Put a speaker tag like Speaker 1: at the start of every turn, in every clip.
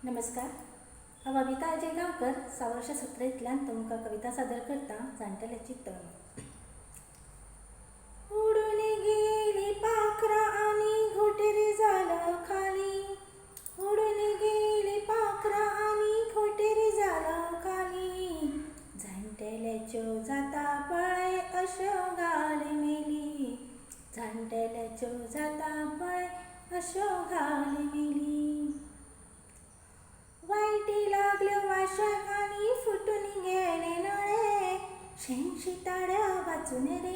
Speaker 1: नमस्कार. हांव बबिता अजय गांवकर 6 वर्षां तुमकां कविता सादर करता जाणटेल्याची तळमळ. उडून गेली पाखरां आनी घोटेर जालो खाली. उडून गेली पाखरां आनी घोटेर जालो खाली. जाणटेल्याच्यो जाता पळय अश्यो घाल मेली. जाणटेल्याच्यो जाता पळय अश्यो घाल मेली. वायटी लागल्यो वाशाक आनी फुटून गेले नळे. शेणशिताड्या वाचून रे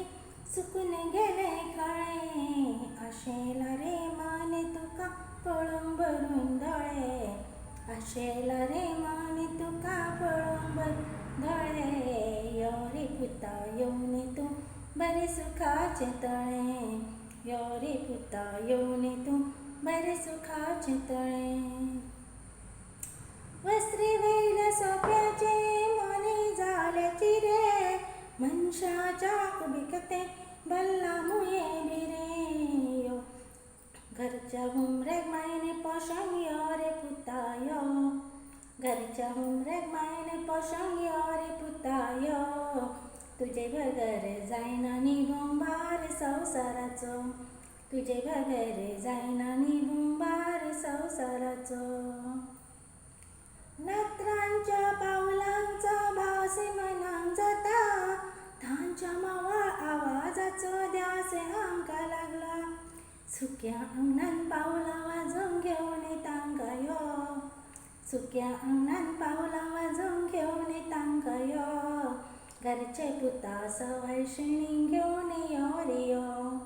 Speaker 1: सुकून गेले खळे. आशेला रे मन तुका पळोवन भरून दोळे. आशेला रे मन तुका पळोवन भरून दोळे. यो रे पुता येवन तूं बरे सुखाचे तळे. यो रे पुता येवन तूं बरे सुखाचे तळे. वस्त्री वयल्या सोप्याचे मोने जाले चिरे. मनशाच्या कुबिकते भल्ला मुये बिरे. यो घरच्या हुमऱ्याक मायने पोशांक यो रे पुता यो. घरच्या हुमऱ्याक मायने पोशांक यो रे पुता यो. तुजे बगर जायना निभोवंक भार संवसाराचो. तुजे बगर जायना निभोवंक भार संवसाराचो. नत्रांच्या पावलांचो भास मनाक जाता. तांच्या मावाळ आवाजाचो ध्यास आमकां लागला. सुक्या अंगणान पावलां वाजोवंक घेवन तांकां यो. सुक्या अंगणान पावलां वाजोवंक घेवन तांकां यो. घरचे पुता सवाय शेणीक घेवन यो रे यो.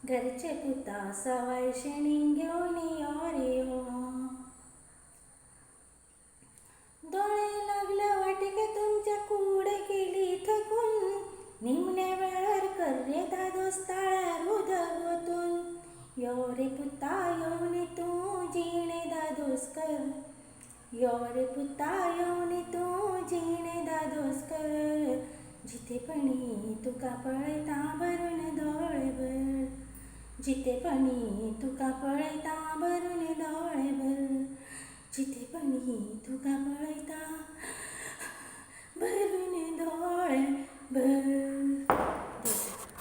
Speaker 1: घरचे पुता सवाय शेणीक घेवन यो रे यो. दोळे लागले वाटेक तुमच्या कूड केली थकून. निमणे वेळार कर रे दादोस ताळ्यार उदक ओतून. यो रे पुता येवन तूं जिणे दादोस कर. यो रे पुता येवन तूं जिणे दादोस कर. जितेपणी तुका पळयता भरून दोळे भर. जितेपणी तुका पळयता